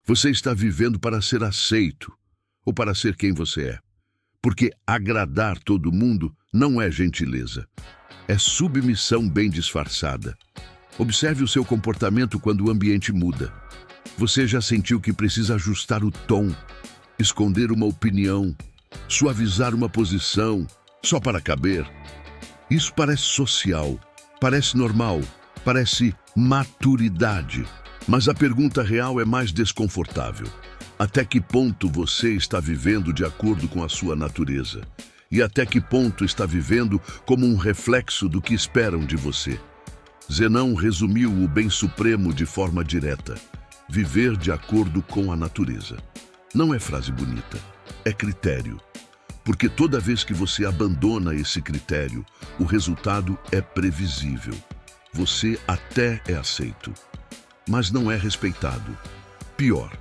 Você está vivendo para ser aceito ou para ser quem você é. Porque agradar todo mundo não é gentileza. É submissão bem disfarçada. Observe o seu comportamento quando o ambiente muda. Você já sentiu que precisa ajustar o tom, esconder uma opinião, suavizar uma posição, só para caber? Isso parece social, parece normal, parece maturidade. Mas a pergunta real é mais desconfortável. Até que ponto você está vivendo de acordo com a sua natureza? E até que ponto está vivendo como um reflexo do que esperam de você? Zenão resumiu o bem supremo de forma direta: viver de acordo com a natureza. Não é frase bonita, é critério. Porque toda vez que você abandona esse critério, o resultado é previsível. Você até é aceito, mas não é respeitado. Pior,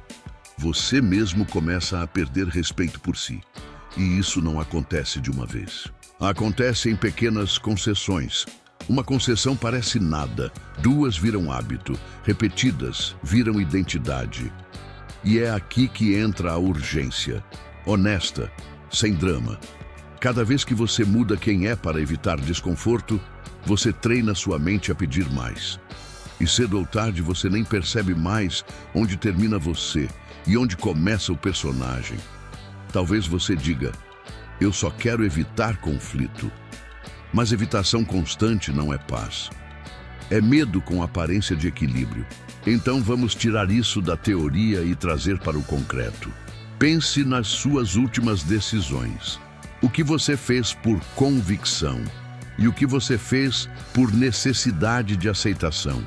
você mesmo começa a perder respeito por si. E isso não acontece de uma vez. Acontece em pequenas concessões. Uma concessão parece nada, duas viram hábito, repetidas viram identidade. E é aqui que entra a urgência, honesta, sem drama. Cada vez que você muda quem é para evitar desconforto, você treina sua mente a pedir mais. E cedo ou tarde você nem percebe mais onde termina você e onde começa o personagem. Talvez você diga: eu só quero evitar conflito. Mas evitação constante não é paz. É medo com aparência de equilíbrio. Então vamos tirar isso da teoria e trazer para o concreto. Pense nas suas últimas decisões. O que você fez por convicção e o que você fez por necessidade de aceitação.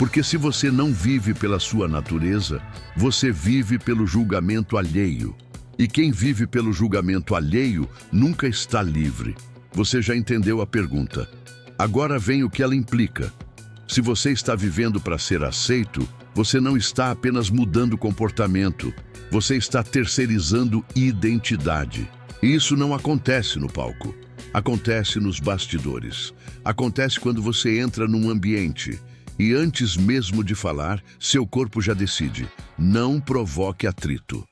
Porque se você não vive pela sua natureza, você vive pelo julgamento alheio. E quem vive pelo julgamento alheio nunca está livre. Você já entendeu a pergunta. Agora vem o que ela implica. Se você está vivendo para ser aceito, você não está apenas mudando comportamento, você está terceirizando identidade. E isso não acontece no palco. Acontece nos bastidores. Acontece quando você entra num ambiente e antes mesmo de falar, seu corpo já decide: não provoque atrito.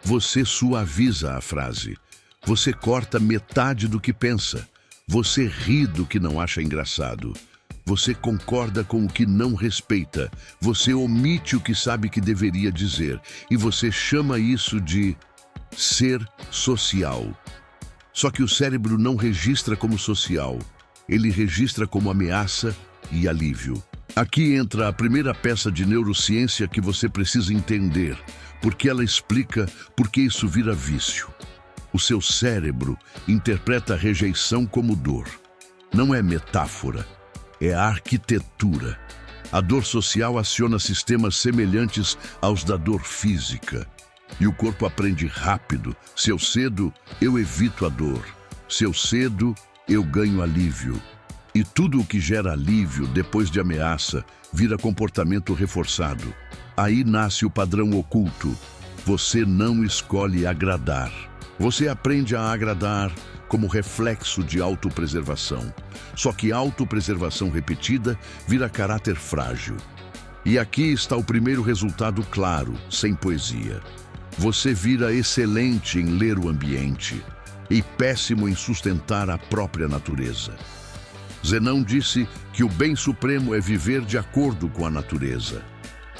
Você suaviza a frase. Você corta metade do que pensa. Você ri do que não acha engraçado. Você concorda com o que não respeita. Você omite o que sabe que deveria dizer. E você chama isso de ser social. Só que o cérebro não registra como social. Ele registra como ameaça e alívio. Aqui entra a primeira peça de neurociência que você precisa entender, porque ela explica por que isso vira vício. O seu cérebro interpreta a rejeição como dor. Não é metáfora, é a arquitetura. A dor social aciona sistemas semelhantes aos da dor física. E o corpo aprende rápido: se eu cedo, eu evito a dor. Se eu cedo, eu ganho alívio. E tudo o que gera alívio depois de ameaça vira comportamento reforçado. Aí nasce o padrão oculto. Você não escolhe agradar. Você aprende a agradar como reflexo de autopreservação. Só que autopreservação repetida vira caráter frágil. E aqui está o primeiro resultado claro, sem poesia. Você vira excelente em ler o ambiente e péssimo em sustentar a própria natureza. Zenão disse que o bem supremo é viver de acordo com a natureza.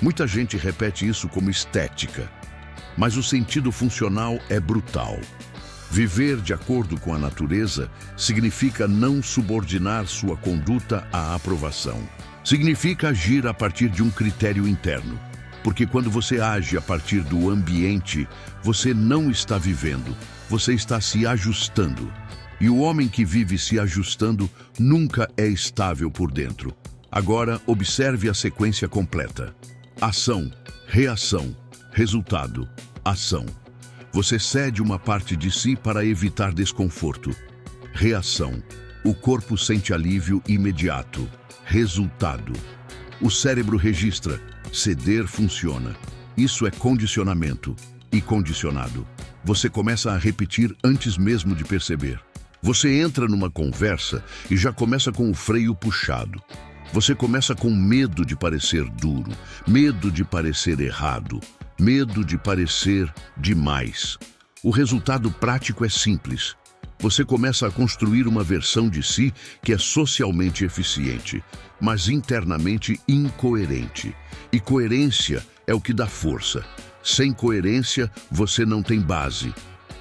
Muita gente repete isso como estética, mas o sentido funcional é brutal. Viver de acordo com a natureza significa não subordinar sua conduta à aprovação. Significa agir a partir de um critério interno. Porque quando você age a partir do ambiente, você não está vivendo, você está se ajustando. E o homem que vive se ajustando nunca é estável por dentro. Agora, observe a sequência completa. Ação, reação, resultado, ação. Você cede uma parte de si para evitar desconforto. Reação. O corpo sente alívio imediato. Resultado. O cérebro registra. Ceder funciona. Isso é condicionamento. E condicionado. Você começa a repetir antes mesmo de perceber. Você entra numa conversa e já começa com o freio puxado. Você começa com medo de parecer duro, medo de parecer errado. medo de parecer demais. O resultado prático é simples. Você começa a construir uma versão de si que é socialmente eficiente, mas internamente incoerente. E coerência é o que dá força. Sem coerência, você não tem base.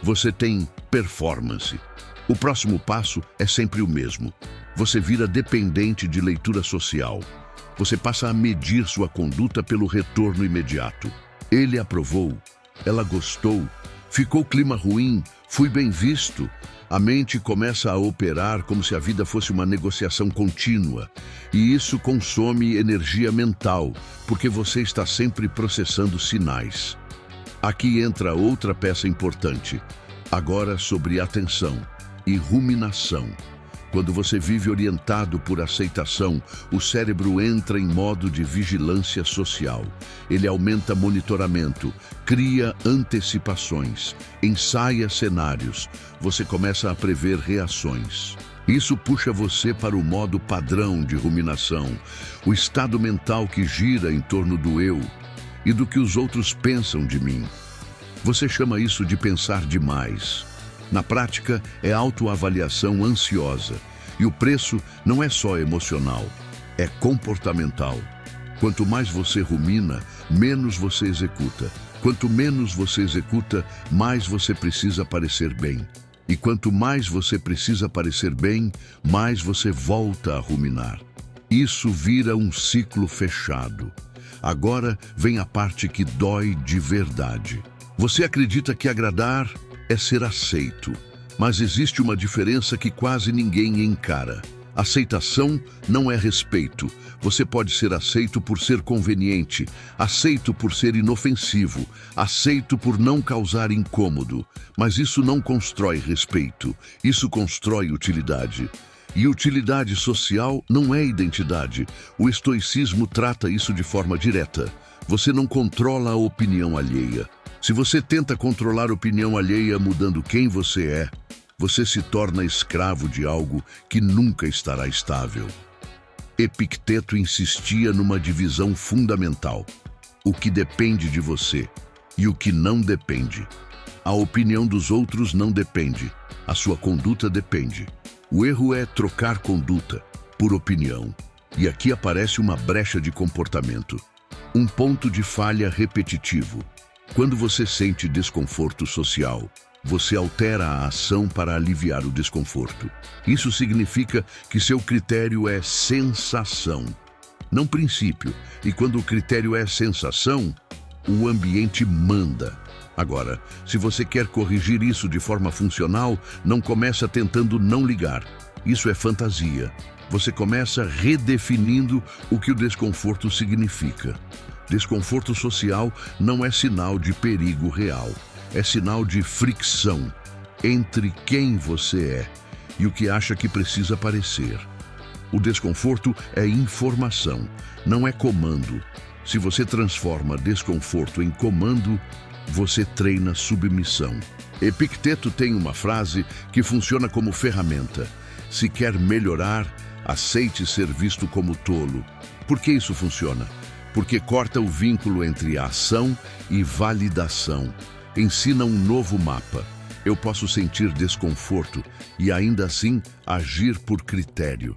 Você tem performance. O próximo passo é sempre o mesmo. Você vira dependente de leitura social. Você passa a medir sua conduta pelo retorno imediato. Ele aprovou, ela gostou, ficou clima ruim, fui bem visto. A mente começa a operar como se a vida fosse uma negociação contínua. E isso consome energia mental, porque você está sempre processando sinais. Aqui entra outra peça importante, agora sobre atenção e ruminação. Quando você vive orientado por aceitação, o cérebro entra em modo de vigilância social. Ele aumenta monitoramento, cria antecipações, ensaia cenários. Você começa a prever reações. Isso puxa você para o modo padrão de ruminação, o estado mental que gira em torno do eu e do que os outros pensam de mim. Você chama isso de pensar demais. Na prática, é autoavaliação ansiosa. E o preço não é só emocional, é comportamental. Quanto mais você rumina, menos você executa. Quanto menos você executa, mais você precisa parecer bem. E quanto mais você precisa parecer bem, mais você volta a ruminar. Isso vira um ciclo fechado. Agora vem a parte que dói de verdade. Você acredita que agradar é ser aceito, mas existe uma diferença que quase ninguém encara. Aceitação não é respeito. Você pode ser aceito por ser conveniente, aceito por ser inofensivo, aceito por não causar incômodo, mas isso não constrói respeito, isso constrói utilidade. E utilidade social não é identidade. O estoicismo trata isso de forma direta. Você não controla a opinião alheia. Se você tenta controlar a opinião alheia mudando quem você é, você se torna escravo de algo que nunca estará estável. Epicteto insistia numa divisão fundamental: o que depende de você e o que não depende. A opinião dos outros não depende, a sua conduta depende. O erro é trocar conduta por opinião. E aqui aparece uma brecha de comportamento, um ponto de falha repetitivo. Quando você sente desconforto social, você altera a ação para aliviar o desconforto. Isso significa que seu critério é sensação, não princípio. E quando o critério é sensação, o ambiente manda. Agora, se você quer corrigir isso de forma funcional, não começa tentando não ligar. Isso é fantasia. Você começa redefinindo o que o desconforto significa. Desconforto social não é sinal de perigo real. É sinal de fricção entre quem você é e o que acha que precisa parecer. O desconforto é informação, não é comando. Se você transforma desconforto em comando, você treina submissão. Epicteto tem uma frase que funciona como ferramenta: se quer melhorar, aceite ser visto como tolo. Por que isso funciona? Porque corta o vínculo entre ação e validação. Ensina um novo mapa. Eu posso sentir desconforto e ainda assim agir por critério.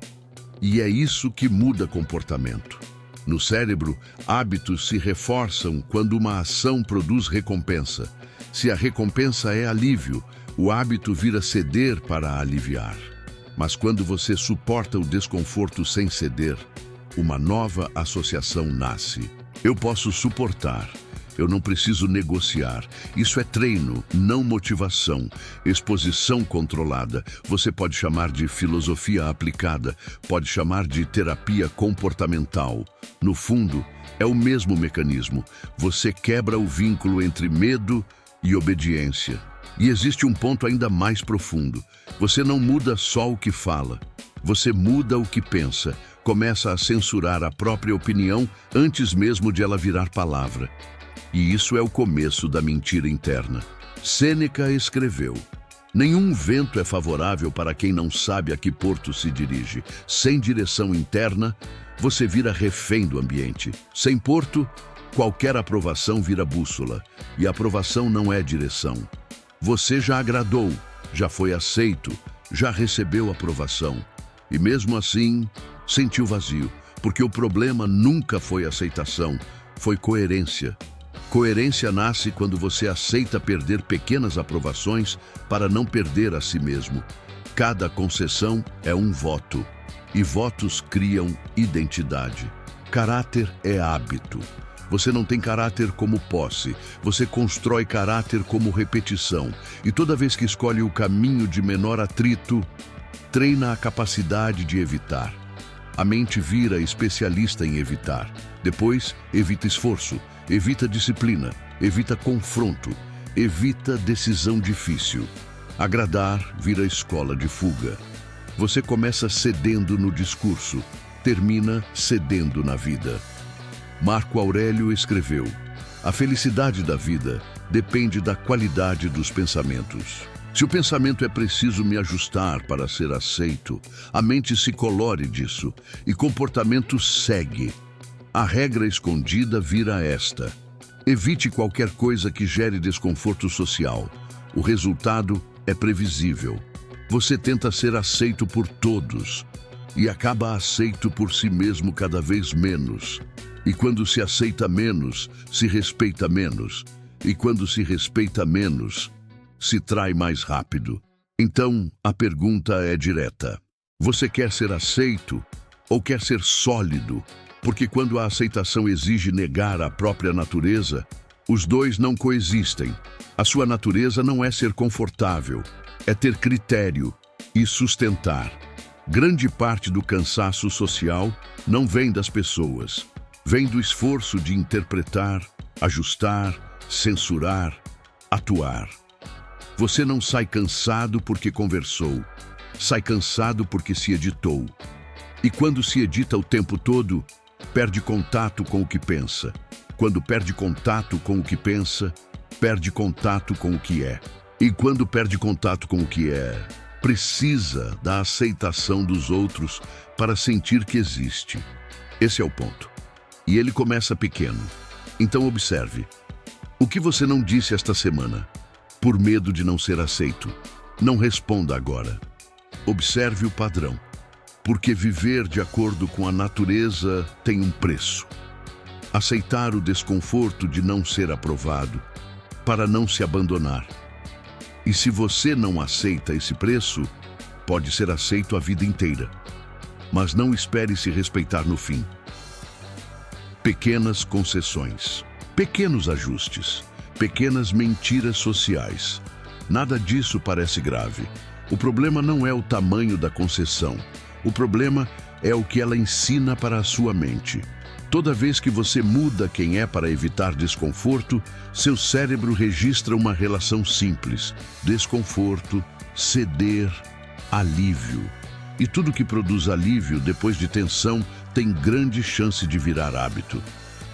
E é isso que muda comportamento. No cérebro, hábitos se reforçam quando uma ação produz recompensa. Se a recompensa é alívio, o hábito vira ceder para aliviar. Mas quando você suporta o desconforto sem ceder, uma nova associação nasce. Eu posso suportar. Eu não preciso negociar. Isso é treino, não motivação. Exposição controlada. Você pode chamar de filosofia aplicada, pode chamar de terapia comportamental. No fundo, é o mesmo mecanismo. Você quebra o vínculo entre medo e obediência. E existe um ponto ainda mais profundo. Você não muda só o que fala. Você muda o que pensa. Começa a censurar a própria opinião antes mesmo de ela virar palavra. E isso é o começo da mentira interna. Sêneca escreveu: nenhum vento é favorável para quem não sabe a que porto se dirige. Sem direção interna, você vira refém do ambiente. Sem porto, Qualquer aprovação vira bússola, e aprovação não é direção. Você já agradou, já foi aceito, já recebeu aprovação. E mesmo assim, sentiu vazio, porque o problema nunca foi aceitação, foi coerência. Coerência nasce quando você aceita perder pequenas aprovações para não perder a si mesmo. Cada concessão é um voto, e votos criam identidade. Caráter é hábito. Você não tem caráter como posse, você constrói caráter como repetição. E toda vez que escolhe o caminho de menor atrito, treina a capacidade de evitar. A mente vira especialista em evitar. Depois, evita esforço, evita disciplina, evita confronto, evita decisão difícil. Agradar vira escola de fuga. Você começa cedendo no discurso, termina cedendo na vida. Marco Aurélio escreveu: a felicidade da vida depende da qualidade dos pensamentos. Se o pensamento é preciso me ajustar para ser aceito, a mente se colore disso e comportamento segue. A regra escondida vira esta: evite qualquer coisa que gere desconforto social. O resultado é previsível. Você tenta ser aceito por todos e acaba aceito por si mesmo cada vez menos. E quando se aceita menos, se respeita menos. E quando se respeita menos, se trai mais rápido. Então, a pergunta é direta: você quer ser aceito ou quer ser sólido? Porque quando a aceitação exige negar a própria natureza, os dois não coexistem. A sua natureza não é ser confortável, é ter critério e sustentar. Grande parte do cansaço social não vem das pessoas. Vem do esforço de interpretar, ajustar, censurar, atuar. Você não sai cansado porque conversou, sai cansado porque se editou. E quando se edita o tempo todo, perde contato com o que pensa. Quando perde contato com o que pensa, perde contato com o que é. E quando perde contato com o que é, precisa da aceitação dos outros para sentir que existe. Esse é o ponto. E ele começa pequeno. Então observe. O que você não disse esta semana, por medo de não ser aceito? Não responda agora. Observe o padrão. Porque viver de acordo com a natureza tem um preço. Aceitar o desconforto de não ser aprovado, para não se abandonar. E se você não aceita esse preço, pode ser aceito a vida inteira. Mas não espere se respeitar no fim. Pequenas concessões, pequenos ajustes, pequenas mentiras sociais. Nada disso parece grave. O problema não é o tamanho da concessão. O problema é o que ela ensina para a sua mente. Toda vez que você muda quem é para evitar desconforto, seu cérebro registra uma relação simples: desconforto, ceder, alívio. E tudo que produz alívio depois de tensão tem grande chance de virar hábito.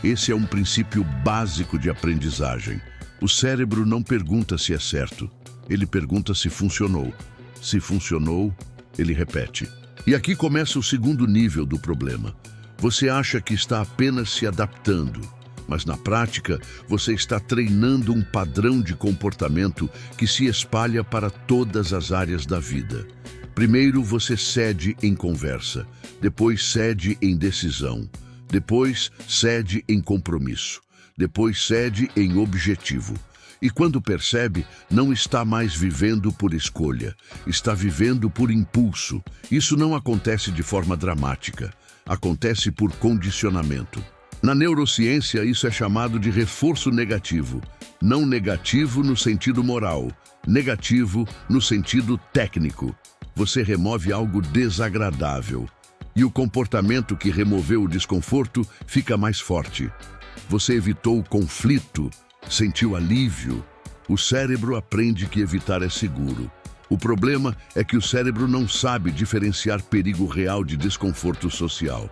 Esse é um princípio básico de aprendizagem. O cérebro não pergunta se é certo, ele pergunta se funcionou. Se funcionou, ele repete. E aqui começa o segundo nível do problema. Você acha que está apenas se adaptando, mas na prática você está treinando um padrão de comportamento que se espalha para todas as áreas da vida. Primeiro você cede em conversa, depois cede em decisão, depois cede em compromisso, depois cede em objetivo. E quando percebe, não está mais vivendo por escolha, está vivendo por impulso. Isso não acontece de forma dramática, acontece por condicionamento. Na neurociência, isso é chamado de reforço negativo. Não negativo no sentido moral, negativo no sentido técnico. Você remove algo desagradável. E o comportamento que removeu o desconforto fica mais forte. Você evitou o conflito, sentiu alívio. O cérebro aprende que evitar é seguro. O problema é que o cérebro não sabe diferenciar perigo real de desconforto social.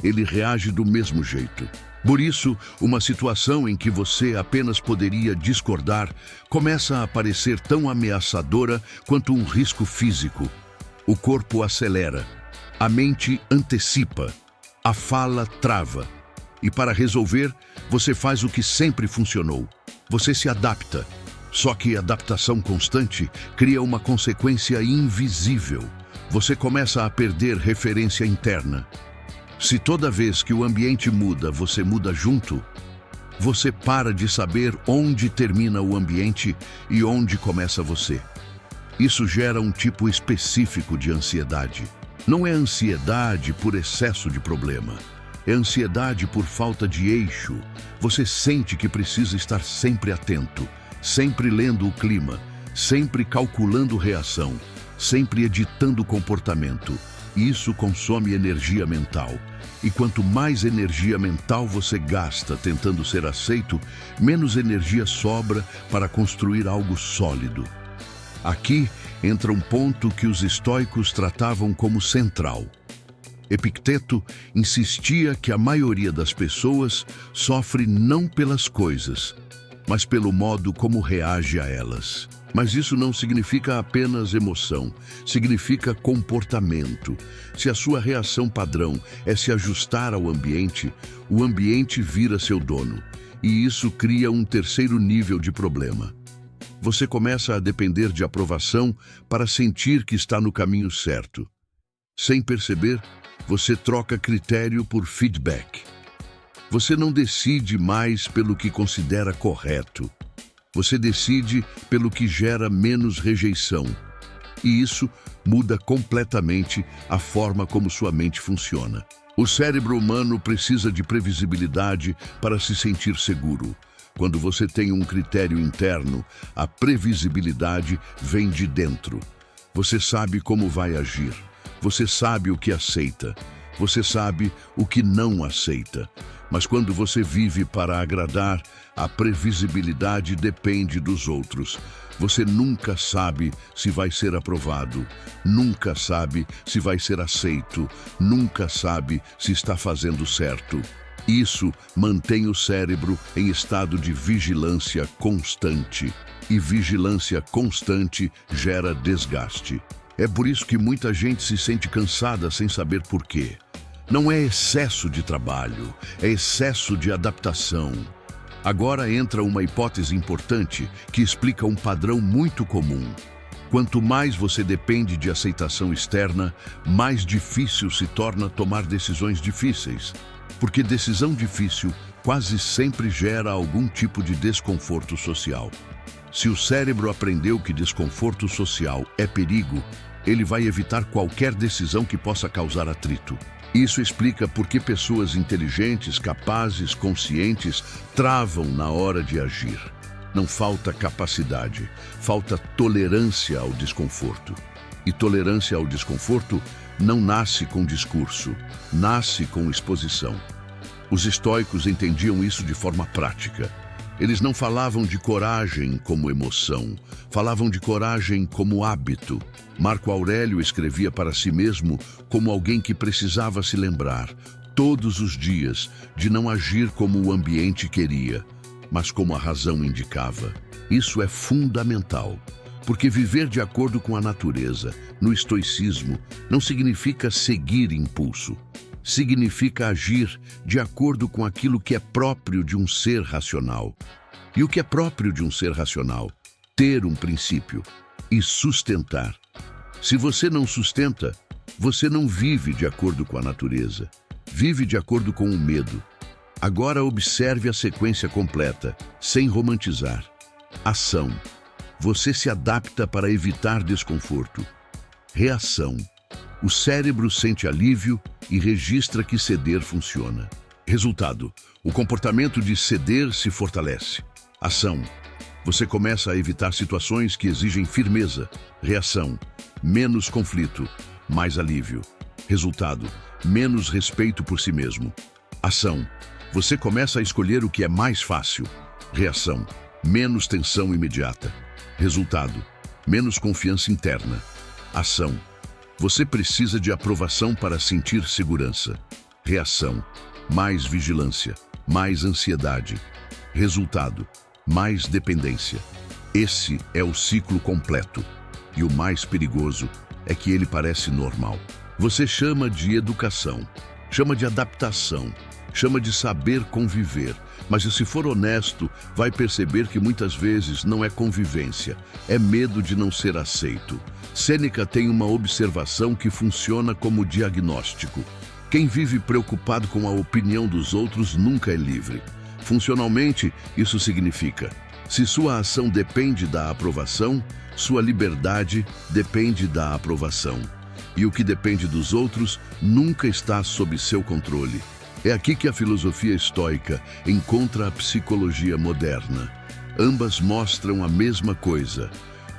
Ele reage do mesmo jeito. Por isso, uma situação em que você apenas poderia discordar começa a parecer tão ameaçadora quanto um risco físico. O corpo acelera, a mente antecipa, a fala trava. E para resolver, você faz o que sempre funcionou. Você se adapta. Só que a adaptação constante cria uma consequência invisível. Você começa a perder referência interna. Se toda vez que o ambiente muda, você muda junto, você para de saber onde termina o ambiente e onde começa você. Isso gera um tipo específico de ansiedade. Não é ansiedade por excesso de problema. É ansiedade por falta de eixo. Você sente que precisa estar sempre atento, sempre lendo o clima, sempre calculando reação, sempre editando comportamento. Isso consome energia mental. E quanto mais energia mental você gasta tentando ser aceito, menos energia sobra para construir algo sólido. Aqui entra um ponto que os estoicos tratavam como central. Epicteto insistia que a maioria das pessoas sofre não pelas coisas, mas pelo modo como reage a elas. Mas isso não significa apenas emoção, significa comportamento. Se a sua reação padrão é se ajustar ao ambiente, o ambiente vira seu dono. E isso cria um terceiro nível de problema. Você começa a depender de aprovação para sentir que está no caminho certo. Sem perceber, você troca critério por feedback. Você não decide mais pelo que considera correto. Você decide pelo que gera menos rejeição. E isso muda completamente a forma como sua mente funciona. O cérebro humano precisa de previsibilidade para se sentir seguro. Quando você tem um critério interno, a previsibilidade vem de dentro. Você sabe como vai agir. Você sabe o que aceita. Você sabe o que não aceita. Mas quando você vive para agradar, a previsibilidade depende dos outros. Você nunca sabe se vai ser aprovado, nunca sabe se vai ser aceito, nunca sabe se está fazendo certo. Isso mantém o cérebro em estado de vigilância constante. E vigilância constante gera desgaste. É por isso que muita gente se sente cansada sem saber por quê. Não é excesso de trabalho, é excesso de adaptação. Agora entra uma hipótese importante que explica um padrão muito comum. Quanto mais você depende de aceitação externa, mais difícil se torna tomar decisões difíceis. Porque decisão difícil quase sempre gera algum tipo de desconforto social. Se o cérebro aprendeu que desconforto social é perigo, ele vai evitar qualquer decisão que possa causar atrito. Isso explica por que pessoas inteligentes, capazes, conscientes, travam na hora de agir. Não falta capacidade, falta tolerância ao desconforto. E tolerância ao desconforto não nasce com discurso, nasce com exposição. Os estoicos entendiam isso de forma prática. Eles não falavam de coragem como emoção, falavam de coragem como hábito. Marco Aurélio escrevia para si mesmo como alguém que precisava se lembrar, todos os dias, de não agir como o ambiente queria, mas como a razão indicava. Isso é fundamental, porque viver de acordo com a natureza, no estoicismo, não significa seguir impulso. Significa agir de acordo com aquilo que é próprio de um ser racional. E o que é próprio de um ser racional? Ter um princípio e sustentar. Se você não sustenta, você não vive de acordo com a natureza. Vive de acordo com o medo. Agora observe a sequência completa, sem romantizar. Ação. Você se adapta para evitar desconforto. Reação. O cérebro sente alívio e registra que ceder funciona. Resultado: o comportamento de ceder se fortalece. Ação: você começa a evitar situações que exigem firmeza. Reação: menos conflito, mais alívio. Resultado: menos respeito por si mesmo. Ação: você começa a escolher o que é mais fácil. Reação: menos tensão imediata. Resultado: menos confiança interna. Ação: você precisa de aprovação para sentir segurança. Reação: mais vigilância, mais ansiedade. Resultado: mais dependência. Esse é o ciclo completo. E o mais perigoso é que ele parece normal. Você chama de educação. chama de adaptação, chama de saber conviver. Mas se for honesto, vai perceber que muitas vezes não é convivência, é medo de não ser aceito. Sêneca tem uma observação que funciona como diagnóstico. Quem vive preocupado com a opinião dos outros nunca é livre. Funcionalmente, isso significa: se sua ação depende da aprovação, sua liberdade depende da aprovação. E o que depende dos outros nunca está sob seu controle. É aqui que a filosofia estoica encontra a psicologia moderna. Ambas mostram a mesma coisa.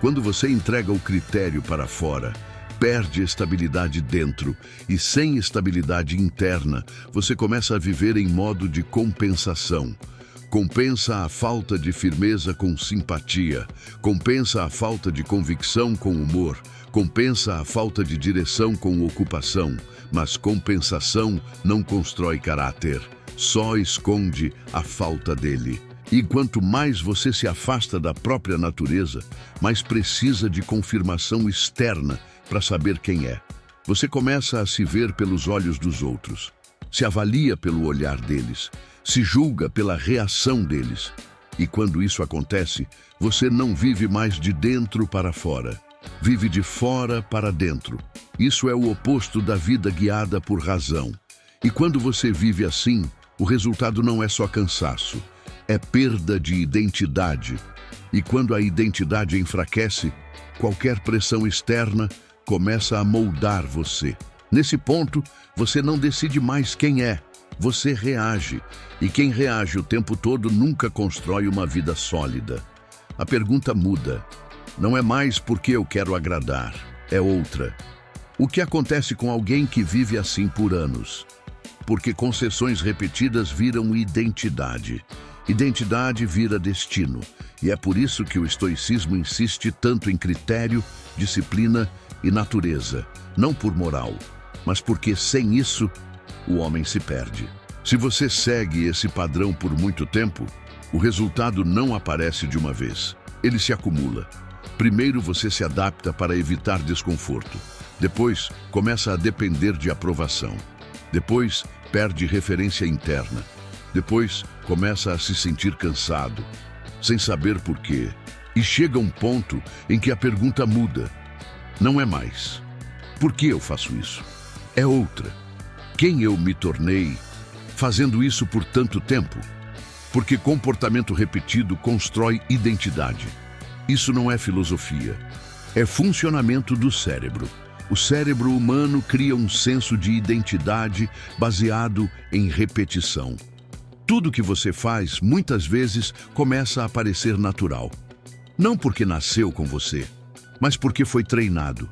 Quando você entrega o critério para fora, perde estabilidade dentro, e sem estabilidade interna, você começa a viver em modo de compensação. Compensa a falta de firmeza com simpatia, compensa a falta de convicção com humor, compensa a falta de direção com ocupação, mas compensação não constrói caráter, só esconde a falta dele. E quanto mais você se afasta da própria natureza, mais precisa de confirmação externa para saber quem é. Você começa a se ver pelos olhos dos outros, se avalia pelo olhar deles, se julga pela reação deles. E quando isso acontece, você não vive mais de dentro para fora, vive de fora para dentro. Isso é o oposto da vida guiada por razão. E quando você vive assim, o resultado não é só cansaço, é perda de identidade. E quando a identidade enfraquece, qualquer pressão externa começa a moldar você. Nesse ponto, você não decide mais quem é, você reage. E quem reage o tempo todo nunca constrói uma vida sólida. A pergunta muda. Não é mais porque eu quero agradar, é outra. O que acontece com alguém que vive assim por anos? Porque concessões repetidas viram identidade. Identidade vira destino. E é por isso que o estoicismo insiste tanto em critério, disciplina e natureza. Não por moral, mas porque sem isso, o homem se perde. Se você segue esse padrão por muito tempo, o resultado não aparece de uma vez. Ele se acumula. Primeiro você se adapta para evitar desconforto. Depois, começa a depender de aprovação. Depois, perde referência interna. Depois, começa a se sentir cansado, sem saber por quê. E chega um ponto em que a pergunta muda. Não é mais: por que eu faço isso? É outra: quem eu me tornei fazendo isso por tanto tempo? Porque comportamento repetido constrói identidade. Isso não é filosofia, é funcionamento do cérebro. O cérebro humano cria um senso de identidade baseado em repetição. Tudo que você faz, muitas vezes, começa a parecer natural. Não porque nasceu com você, mas porque foi treinado.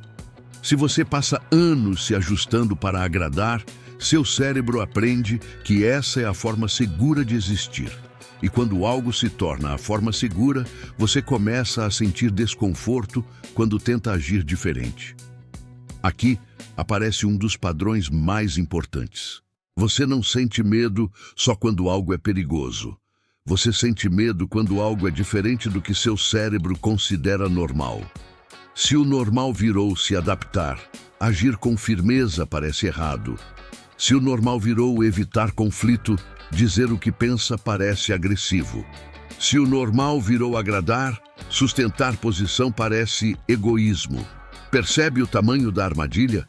Se você passa anos se ajustando para agradar, seu cérebro aprende que essa é a forma segura de existir. E quando algo se torna a forma segura, você começa a sentir desconforto quando tenta agir diferente. Aqui aparece um dos padrões mais importantes. Você não sente medo só quando algo é perigoso. Você sente medo quando algo é diferente do que seu cérebro considera normal. Se o normal virou se adaptar, agir com firmeza parece errado. Se o normal virou evitar conflito, dizer o que pensa parece agressivo. Se o normal virou agradar, sustentar posição parece egoísmo. Percebe o tamanho da armadilha?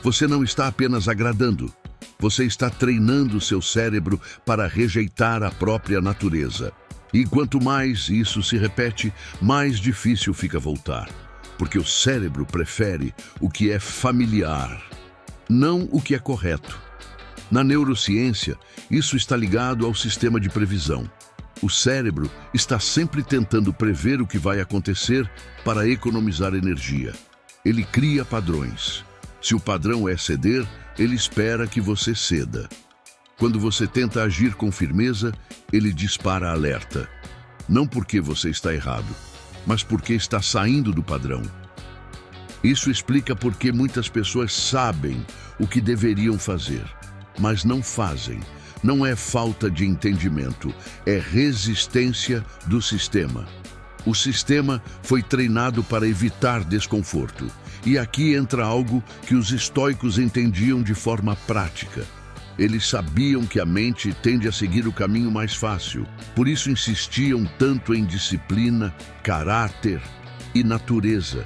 Você não está apenas agradando. Você está treinando seu cérebro para rejeitar a própria natureza. E quanto mais isso se repete, mais difícil fica voltar. Porque o cérebro prefere o que é familiar, não o que é correto. Na neurociência, isso está ligado ao sistema de previsão. O cérebro está sempre tentando prever o que vai acontecer para economizar energia. Ele cria padrões. Se o padrão é ceder, ele espera que você ceda. Quando você tenta agir com firmeza, ele dispara alerta. Não porque você está errado, mas porque está saindo do padrão. Isso explica por que muitas pessoas sabem o que deveriam fazer, mas não fazem. Não é falta de entendimento, é resistência do sistema. O sistema foi treinado para evitar desconforto. E aqui entra algo que os estoicos entendiam de forma prática. Eles sabiam que a mente tende a seguir o caminho mais fácil. Por isso insistiam tanto em disciplina, caráter e natureza.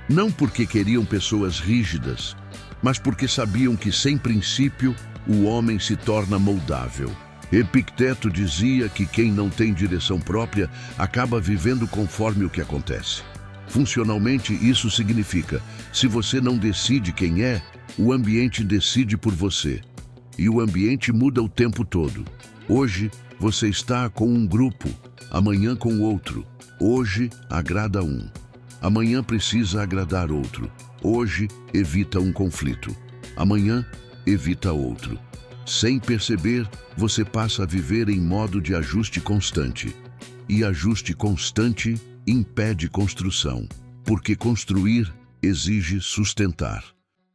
Não porque queriam pessoas rígidas, mas porque sabiam que, sem princípio, o homem se torna moldável. Epicteto dizia que quem não tem direção própria acaba vivendo conforme o que acontece. Funcionalmente, isso significa: se você não decide quem é, o ambiente decide por você. E o ambiente muda o tempo todo. Hoje, você está com um grupo, amanhã com outro. Hoje, agrada um. Amanhã precisa agradar outro. Hoje, evita um conflito. Amanhã, evita outro. Sem perceber, você passa a viver em modo de ajuste constante. E ajuste constante impede construção, porque construir exige sustentar.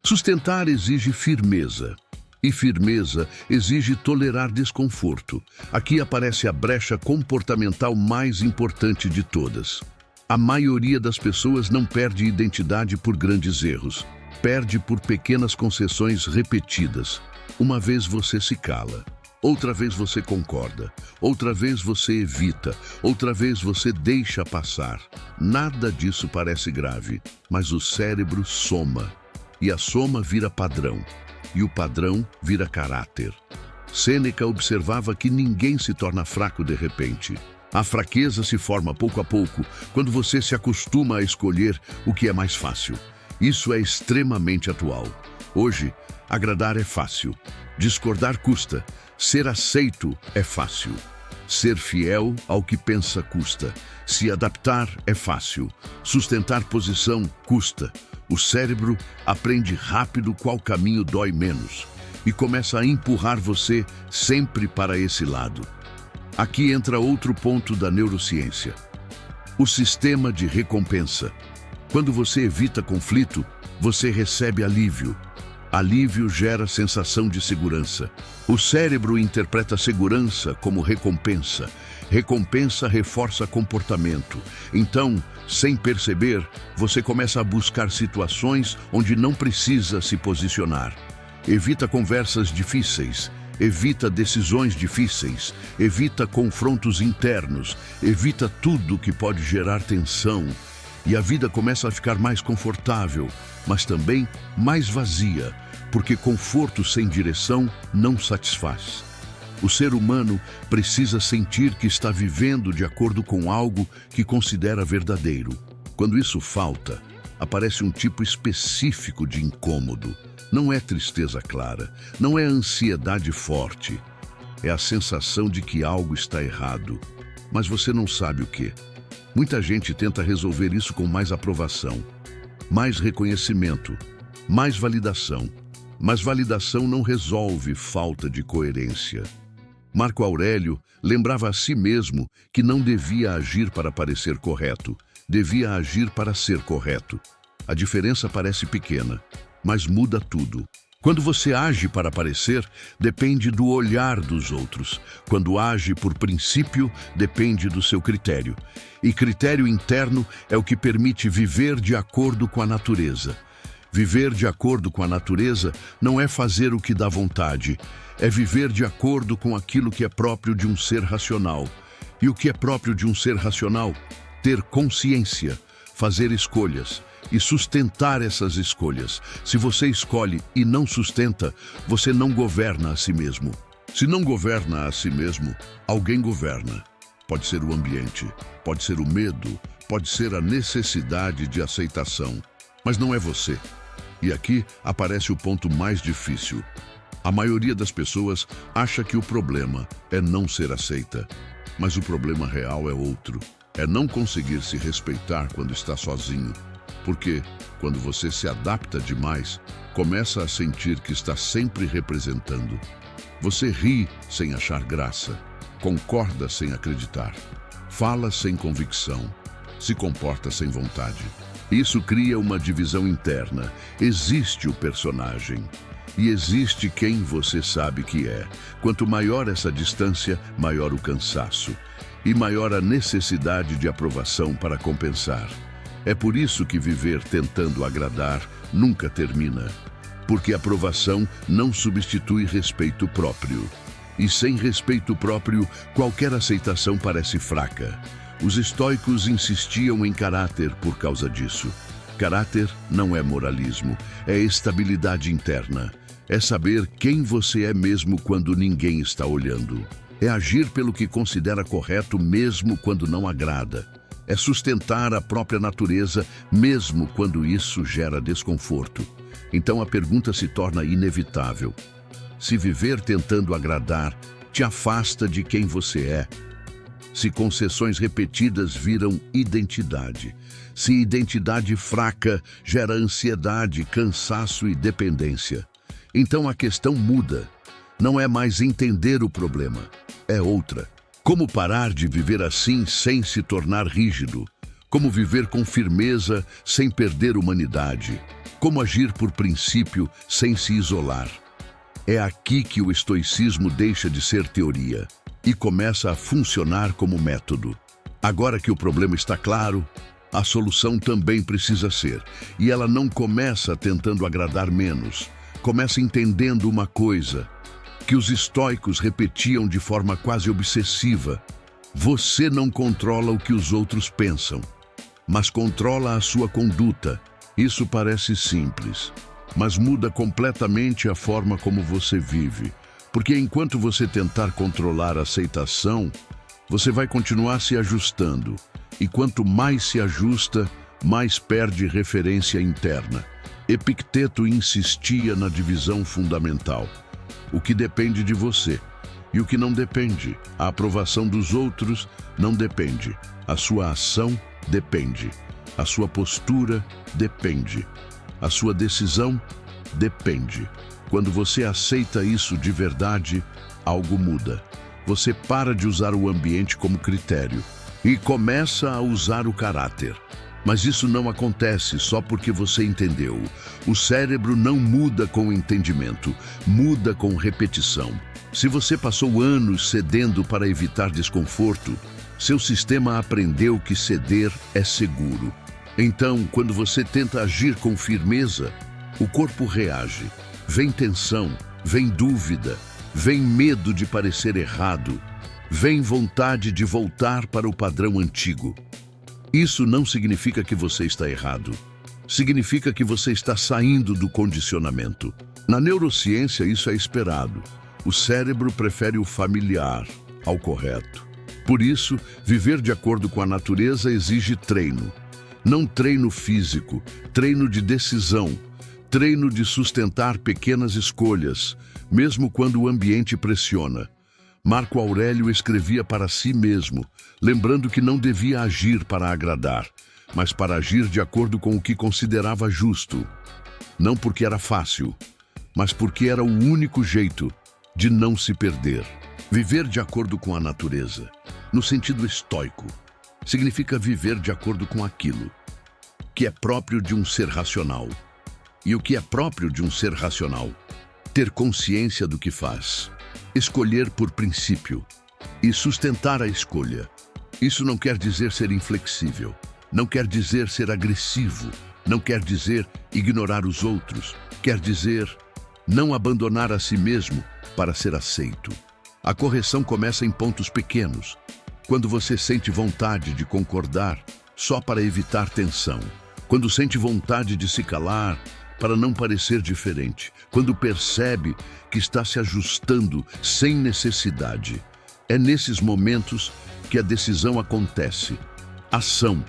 Sustentar exige firmeza. E firmeza exige tolerar desconforto. Aqui aparece a brecha comportamental mais importante de todas. A maioria das pessoas não perde identidade por grandes erros. Perde por pequenas concessões repetidas. Uma vez você se cala, outra vez você concorda, outra vez você evita, outra vez você deixa passar. Nada disso parece grave, mas o cérebro soma. E a soma vira padrão. E o padrão vira caráter. Sêneca observava que ninguém se torna fraco de repente. A fraqueza se forma pouco a pouco, quando você se acostuma a escolher o que é mais fácil. Isso é extremamente atual. Hoje, agradar é fácil. Discordar custa. Ser aceito é fácil. Ser fiel ao que pensa custa. Se adaptar é fácil. Sustentar posição custa. O cérebro aprende rápido qual caminho dói menos e começa a empurrar você sempre para esse lado. Aqui entra outro ponto da neurociência: o sistema de recompensa. Quando você evita conflito, você recebe alívio. Alívio gera sensação de segurança. O cérebro interpreta segurança como recompensa. Recompensa reforça comportamento. Então, sem perceber, você começa a buscar situações onde não precisa se posicionar. Evita conversas difíceis. Evita decisões difíceis. Evita confrontos internos. Evita tudo que pode gerar tensão. E a vida começa a ficar mais confortável, mas também mais vazia, porque conforto sem direção não satisfaz. O ser humano precisa sentir que está vivendo de acordo com algo que considera verdadeiro. Quando isso falta, aparece um tipo específico de incômodo. Não é tristeza clara, não é ansiedade forte. É a sensação de que algo está errado, mas você não sabe o quê. Muita gente tenta resolver isso com mais aprovação, mais reconhecimento, mais validação. Mas validação não resolve falta de coerência. Marco Aurélio lembrava a si mesmo que não devia agir para parecer correto, devia agir para ser correto. A diferença parece pequena, mas muda tudo. Quando você age para parecer, depende do olhar dos outros. Quando age por princípio, depende do seu critério. E critério interno é o que permite viver de acordo com a natureza. Viver de acordo com a natureza não é fazer o que dá vontade, é viver de acordo com aquilo que é próprio de um ser racional. E o que é próprio de um ser racional? Ter consciência, fazer escolhas e sustentar essas escolhas. Se você escolhe e não sustenta, você não governa a si mesmo. Se não governa a si mesmo, alguém governa. Pode ser o ambiente, pode ser o medo, pode ser a necessidade de aceitação, mas não é você. E aqui aparece o ponto mais difícil. A maioria das pessoas acha que o problema é não ser aceita, mas o problema real é outro. É não conseguir se respeitar quando está sozinho. Porque, quando você se adapta demais, começa a sentir que está sempre representando. Você ri sem achar graça, concorda sem acreditar, fala sem convicção, se comporta sem vontade. Isso cria uma divisão interna. Existe o personagem e existe quem você sabe que é. Quanto maior essa distância, maior o cansaço e maior a necessidade de aprovação para compensar. É por isso que viver tentando agradar nunca termina. porque aprovação não substitui respeito próprio. E sem respeito próprio, qualquer aceitação parece fraca. Os estoicos insistiam em caráter por causa disso. Caráter não é moralismo, é estabilidade interna. É saber quem você é mesmo quando ninguém está olhando. É agir pelo que considera correto mesmo quando não agrada. É sustentar a própria natureza mesmo quando isso gera desconforto. Então a pergunta se torna inevitável. Se viver tentando agradar te afasta de quem você é, se concessões repetidas viram identidade, se identidade fraca gera ansiedade, cansaço e dependência, então a questão muda. Não é mais entender o problema, é outra. Como parar de viver assim sem se tornar rígido? Como viver com firmeza sem perder humanidade? Como agir por princípio sem se isolar? É aqui que o estoicismo deixa de ser teoria e começa a funcionar como método. Agora que o problema está claro, a solução também precisa ser. E ela não começa tentando agradar menos, começa entendendo uma coisa que os estoicos repetiam de forma quase obsessiva: você não controla o que os outros pensam, mas controla a sua conduta. Isso parece simples, mas muda completamente a forma como você vive. Porque enquanto você tentar controlar a aceitação, você vai continuar se ajustando. E quanto mais se ajusta, mais perde referência interna. Epicteto insistia na divisão fundamental: o que depende de você e o que não depende. A aprovação dos outros não depende. A sua ação depende. A sua postura depende. A sua decisão depende. Quando você aceita isso de verdade, algo muda. Você para de usar o ambiente como critério e começa a usar o caráter. Mas isso não acontece só porque você entendeu. O cérebro não muda com entendimento, muda com repetição. Se você passou anos cedendo para evitar desconforto, seu sistema aprendeu que ceder é seguro. Então, quando você tenta agir com firmeza, o corpo reage. Vem tensão, vem dúvida, vem medo de parecer errado, vem vontade de voltar para o padrão antigo. Isso não significa que você está errado. Significa que você está saindo do condicionamento. Na neurociência, isso é esperado. O cérebro prefere o familiar ao correto. Por isso, viver de acordo com a natureza exige treino. Não treino físico, treino de decisão, treino de sustentar pequenas escolhas, mesmo quando o ambiente pressiona. Marco Aurélio escrevia para si mesmo, lembrando que não devia agir para agradar, mas para agir de acordo com o que considerava justo. Não porque era fácil, mas porque era o único jeito de não se perder. Viver de acordo com a natureza, no sentido estoico, significa viver de acordo com aquilo que é próprio de um ser racional. E o que é próprio de um ser racional? Ter consciência do que faz, escolher por princípio e sustentar a escolha. Isso não quer dizer ser inflexível, não quer dizer ser agressivo, não quer dizer ignorar os outros, quer dizer não abandonar a si mesmo para ser aceito. A correção começa em pontos pequenos, quando você sente vontade de concordar só para evitar tensão, quando sente vontade de se calar para não parecer diferente, quando percebe que está se ajustando sem necessidade. É nesses momentos que a decisão acontece. Ação: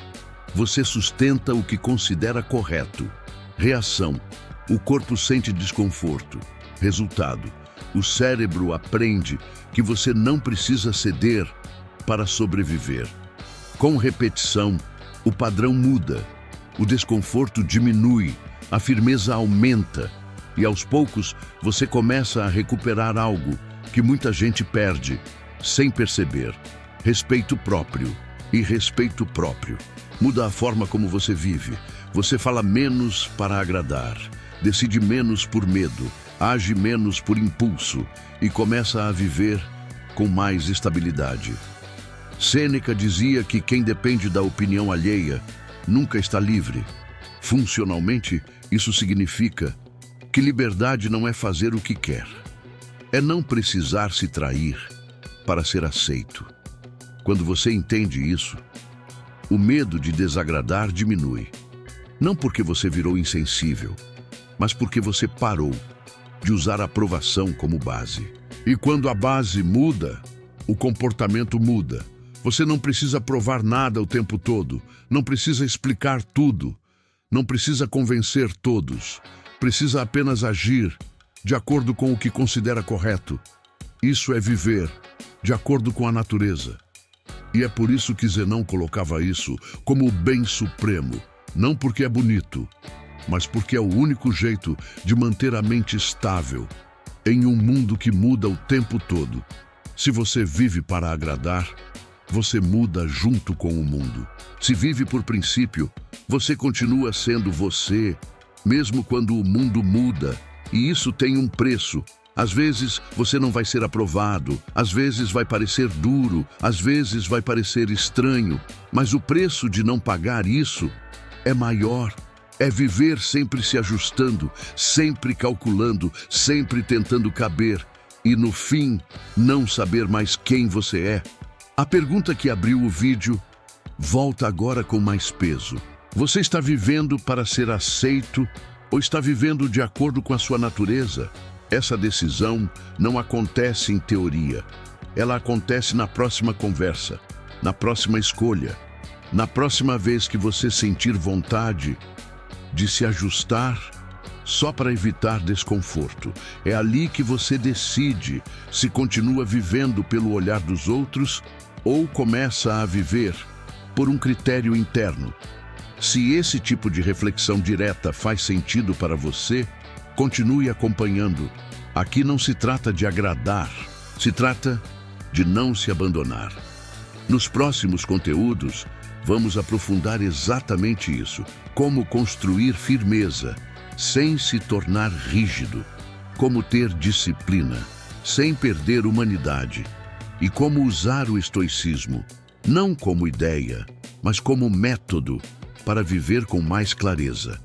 você sustenta o que considera correto. Reação: o corpo sente desconforto. Resultado: o cérebro aprende que você não precisa ceder para sobreviver. Com repetição, o padrão muda, o desconforto diminui, a firmeza aumenta e aos poucos você começa a recuperar algo que muita gente perde sem perceber: respeito próprio. E respeito próprio muda a forma como você vive. Você fala menos para agradar, decide menos por medo, age menos por impulso e começa a viver com mais estabilidade. Sêneca dizia que quem depende da opinião alheia nunca está livre. Funcionalmente, isso significa que liberdade não é fazer o que quer. É não precisar se trair para ser aceito. Quando você entende isso, o medo de desagradar diminui. Não porque você virou insensível, mas porque você parou de usar a aprovação como base. E quando a base muda, o comportamento muda. Você não precisa provar nada o tempo todo, não precisa explicar tudo, não precisa convencer todos, precisa apenas agir de acordo com o que considera correto. Isso é viver de acordo com a natureza. E é por isso que Zenão colocava isso como o bem supremo, não porque é bonito, mas porque é o único jeito de manter a mente estável em um mundo que muda o tempo todo. Se você vive para agradar, você muda junto com o mundo. Se vive por princípio, você continua sendo você, mesmo quando o mundo muda. E isso tem um preço. Às vezes você não vai ser aprovado, às vezes vai parecer duro, às vezes vai parecer estranho, mas o preço de não pagar isso é maior. É viver sempre se ajustando, sempre calculando, sempre tentando caber e, no fim, não saber mais quem você é. A pergunta que abriu o vídeo volta agora com mais peso. Você está vivendo para ser aceito ou está vivendo de acordo com a sua natureza? Essa decisão não acontece em teoria. Ela acontece na próxima conversa, na próxima escolha, na próxima vez que você sentir vontade de se ajustar só para evitar desconforto. É ali que você decide se continua vivendo pelo olhar dos outros ou começa a viver por um critério interno. Se esse tipo de reflexão direta faz sentido para você, continue acompanhando. Aqui não se trata de agradar, se trata de não se abandonar. Nos próximos conteúdos, vamos aprofundar exatamente isso. Como construir firmeza, sem se tornar rígido. Como ter disciplina, sem perder humanidade. E como usar o estoicismo, não como ideia, mas como método para viver com mais clareza.